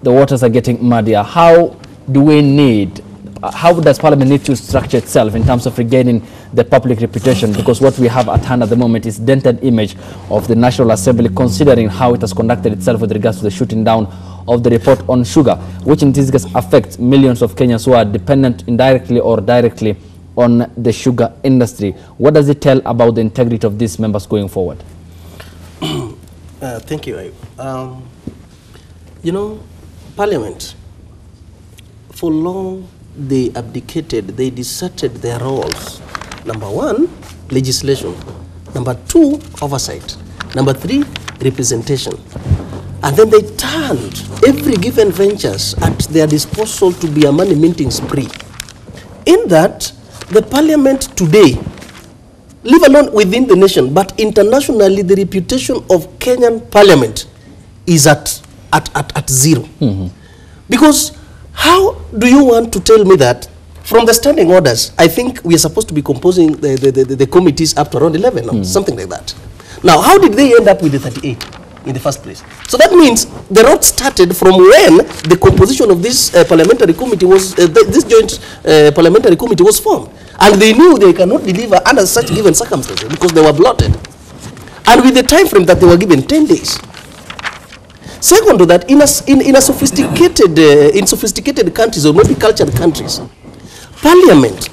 the waters are getting muddier. How does Parliament need to structure itself in terms of regaining the public reputation? Because what we have at hand at the moment is dented image of the National Assembly, considering how it has conducted itself with regards to the shooting down of the report on sugar, which in this case affects millions of Kenyans who are dependent indirectly or directly on the sugar industry. What does it tell about the integrity of these members going forward? Thank you. You know, Parliament, for long, they abdicated, they deserted their roles. Number one, legislation. Number two, oversight. Number three, representation. And then they turned every given ventures at their disposal to be a money minting spree. In that, the Parliament today, leave alone within the nation, but internationally, the reputation of Kenyan Parliament is at zero. Because how do you want to tell me that from the standing orders, I think we are supposed to be composing the committees up to around 11 or something like that. Now, how did they end up with the 38 in the first place? So that means the route started from when the composition of this parliamentary committee was, this joint parliamentary committee was formed. And they knew they cannot deliver under such given circumstances because they were bloated. And with the time frame that they were given, 10 days. Second to that, in sophisticated countries or multicultural countries, Parliament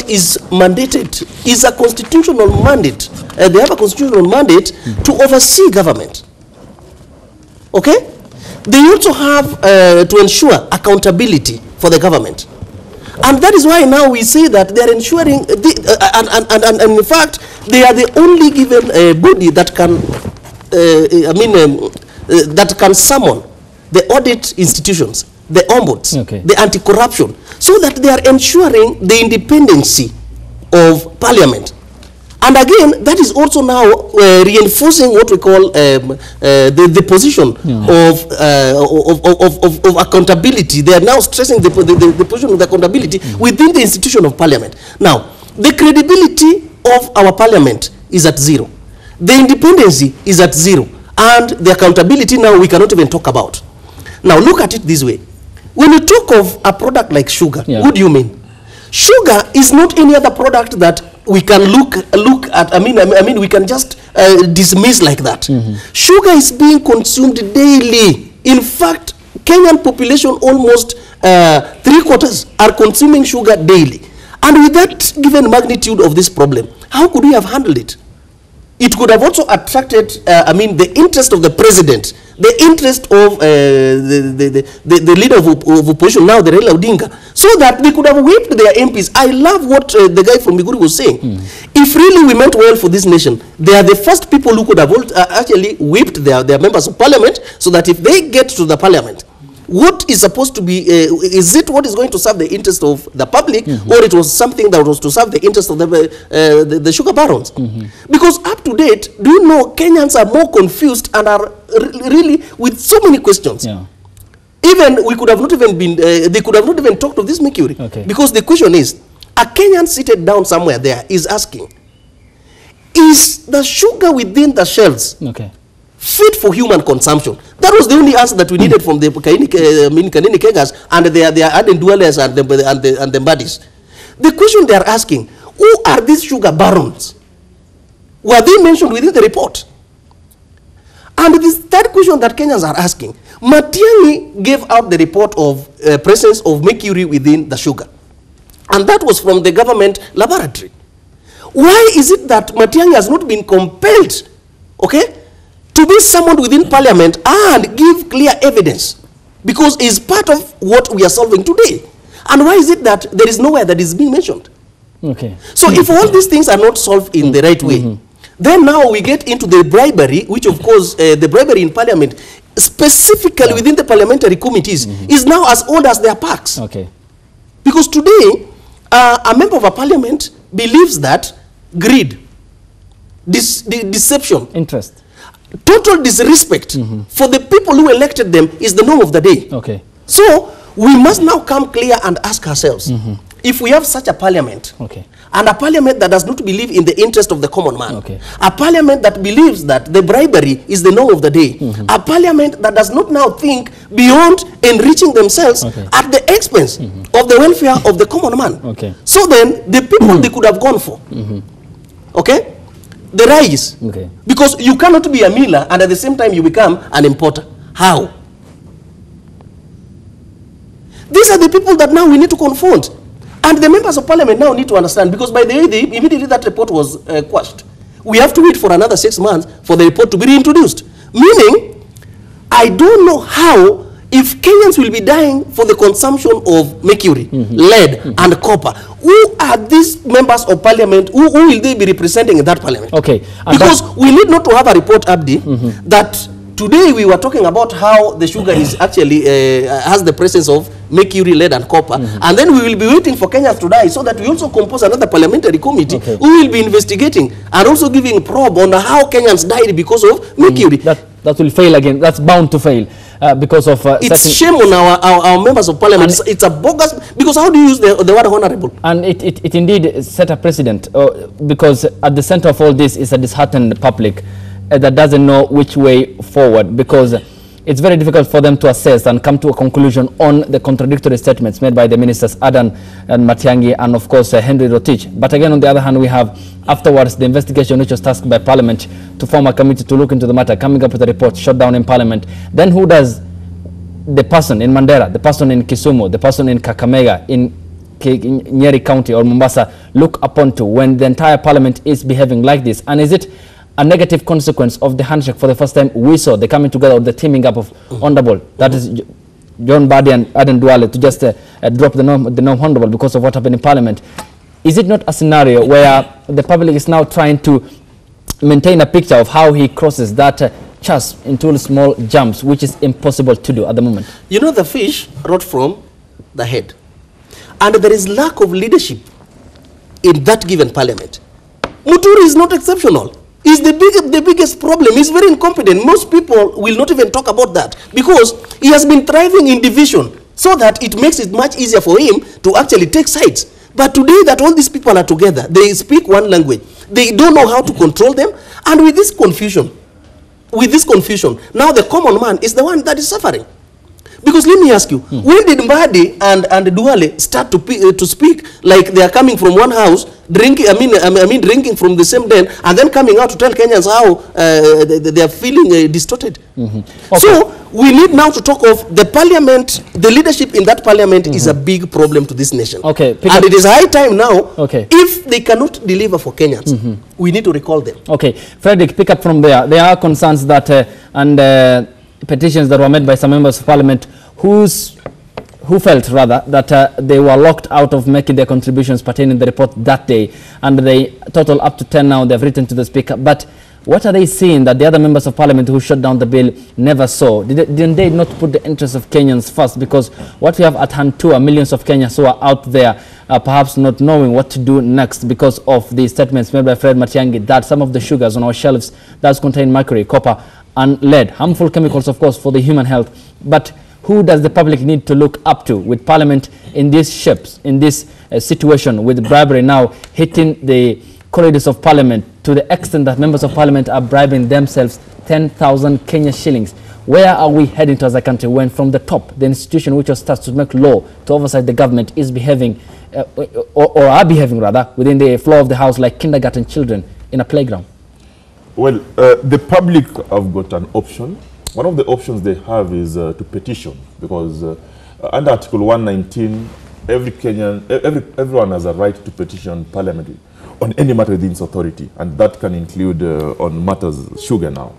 is mandated, is a constitutional mandate. They have a constitutional mandate to oversee government. Okay? They also have to ensure accountability for the government. And that is why now we say that they are ensuring, and in fact, they are the only given body that can, that can summon the audit institutions, the ombuds, the anti-corruption, so that they are ensuring the independency of Parliament. And again, that is also now reinforcing what we call the position of accountability. They are now stressing the position of the accountability within the institution of Parliament. Now, the credibility of our Parliament is at zero. The independency is at zero. And the accountability now we cannot even talk about. Now, look at it this way. When you talk of a product like sugar, what do you mean? Sugar is not any other product that we can look at. I mean, we can just dismiss like that. Sugar is being consumed daily. In fact, Kenyan population, almost 3/4 are consuming sugar daily. And with that given magnitude of this problem, how could we have handled it? It could have also attracted, the interest of the president, the interest of the leader of opposition, now the Raila Odinga, so that they could have whipped their MPs. I love what the guy from Migori was saying. If really we meant well for this nation, they are the first people who could have actually whipped their members of parliament, so that if they get to the parliament, what is supposed to be, is it what is going to serve the interest of the public, or it was something that was to serve the interest of the sugar barons? Because up to date, do you know, Kenyans are more confused and are really with so many questions. Even we could have not even been, they could have not even talked to this Mercury. Because the question is, a Kenyan seated down somewhere there is asking, is the sugar within the shelves fit for human consumption? That was the only answer that we needed from the Kanini Kegas and their ardent dwellers and the buddies. The question they are asking, who are these sugar barons? Were they mentioned within the report? And this third question that Kenyans are asking, Matiang'i gave out the report of presence of mercury within the sugar. And that was from the government laboratory. Why is it that Matiang'i has not been compelled, to be summoned within parliament and give clear evidence? Because it's part of what we are solving today. And why is it that there is nowhere that is being mentioned? So if all these things are not solved in the right way, then now we get into the bribery, which of course the bribery in parliament, specifically within the parliamentary committees, is now as old as their packs. Because today, a member of a parliament believes that greed, deception, interest, total disrespect for the people who elected them is the norm of the day. So we must now come clear and ask ourselves, if we have such a parliament, and a parliament that does not believe in the interest of the common man. Okay. A parliament that believes that the bribery is the norm of the day. A parliament that does not now think beyond enriching themselves at the expense of the welfare of the common man. Okay. So then, the people they could have gone for, okay, the rise. Okay. Because you cannot be a miller and at the same time you become an importer. How? These are the people that now we need to confront. And the members of parliament now need to understand, because by the way, immediately that report was quashed, we have to wait for another 6 months for the report to be reintroduced. Meaning, I don't know how, if Kenyans will be dying for the consumption of mercury, lead, and copper, who are these members of parliament, who will they be representing in that parliament? Okay. Because we need not to have a report, Abdi, that today we were talking about how the sugar is actually has the presence of mercury, lead, and copper, and then we will be waiting for Kenyans to die, so that we also compose another parliamentary committee who will be investigating and also giving probe on how Kenyans died because of mercury. That will fail again. That's bound to fail because of... it's shame on our members of parliament. It's a bogus, because how do you use the word honorable? And it indeed set a precedent, because at the center of all this is a disheartened public that doesn't know which way forward, because it's very difficult for them to assess and come to a conclusion on the contradictory statements made by the ministers Adan and Matiang'i and of course Henry Rotich. But again, on the other hand, we have afterwards the investigation which was tasked by Parliament to form a committee to look into the matter, coming up with a report, shut down in Parliament. Then who does the person in Mandera, the person in Kisumu, the person in Kakamega, in Nyeri County or Mombasa look upon to when the entire Parliament is behaving like this? And is it a negative consequence of the handshake for the first time we saw, the coming together of the teaming up of Honorable, that is John Mbadi and Aden Duale, to just drop the norm Honorable because of what happened in Parliament? Is it not a scenario where the public is now trying to maintain a picture of how he crosses that chasm into small jumps, which is impossible to do at the moment? You know, the fish rot from the head, and there is lack of leadership in that given Parliament. Muturi is not exceptional. Is the biggest problem. He's very incompetent. Most people will not even talk about that, because he has been thriving in division, so that it makes it much easier for him to actually take sides. But today that all these people are together, they speak one language. They don't know how to control them. And with this confusion, now the common man is the one that is suffering. Because let me ask you, when did Mbadi and Duale start to speak like they are coming from one house, drinking, drinking from the same den, and then coming out to tell Kenyans how they are feeling distorted? Okay. So we need now to talk of the parliament. The leadership in that parliament is a big problem to this nation. Okay. And it is high time now, if they cannot deliver for Kenyans, we need to recall them. Okay. Frederick, pick up from there. There are concerns that petitions that were made by some members of parliament who felt rather that they were locked out of making their contributions pertaining to the report that day, and they total up to 10 now. They've written to the speaker. But what are they seeing that the other members of parliament who shut down the bill never saw? Didn't they not put the interests of Kenyans first? Because what we have at hand too are millions of Kenyans who are out there perhaps not knowing what to do next because of the statements made by Fred Matiang'i that some of the sugars on our shelves does contain mercury, copper, and lead, harmful chemicals, of course, for the human health. But who does the public need to look up to with Parliament in these shapes, in this situation, with bribery now hitting the corridors of Parliament to the extent that members of Parliament are bribing themselves 10,000 Kenya shillings? Where are we heading to as a country when from the top, the institution which was tasked to make law, to oversight the government, is behaving, or are behaving rather, within the floor of the house like kindergarten children in a playground? Well, the public have got an option. One of the options they have is to petition, because under Article 119, everyone has a right to petition Parliament on any matter within its authority, and that can include on matters sugar now.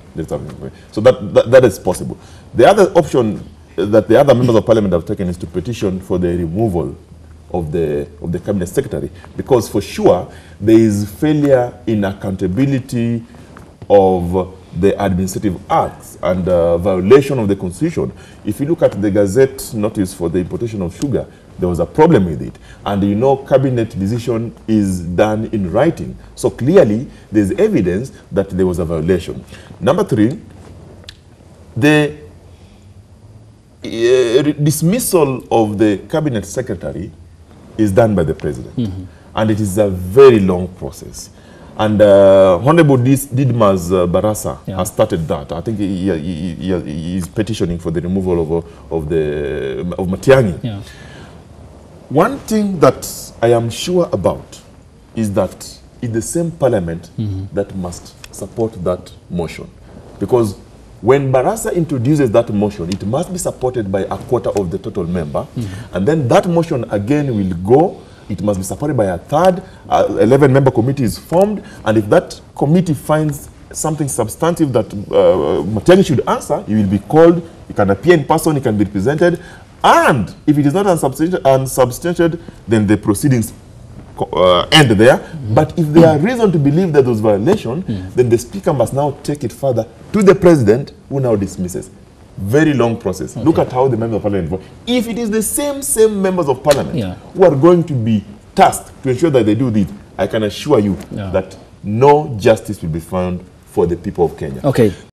So that is possible. The other option that the other members of Parliament have taken is to petition for the removal of the Cabinet Secretary, because for sure there is failure in accountability of the administrative acts and violation of the Constitution. If you look at the Gazette notice for the importation of sugar, there was a problem with it. And you know, cabinet decision is done in writing. So clearly, there's evidence that there was a violation. Number three, the dismissal of the cabinet secretary is done by the president. and it is a very long process. And Honorable Didmas Barasa has started that. I think he is petitioning for the removal of Matiang'i. Yeah. One thing that I am sure about is that it's the same parliament that must support that motion. Because when Barasa introduces that motion, it must be supported by a quarter of the total member. And then that motion again will go. It must be supported by a third. 11-member committee is formed. And if that committee finds something substantive that Matiang'i should answer, he will be called. He can appear in person. He can be represented. And if it is not unsubstantiated, then the proceedings end there. But if there are reason to believe that there was violation, then the speaker must now take it further to the president, who now dismisses. Very long process. Look at how the members of parliament vote. If it is the same members of parliament who are going to be tasked to ensure that they do this, I can assure you that no justice will be found for the people of Kenya. Okay.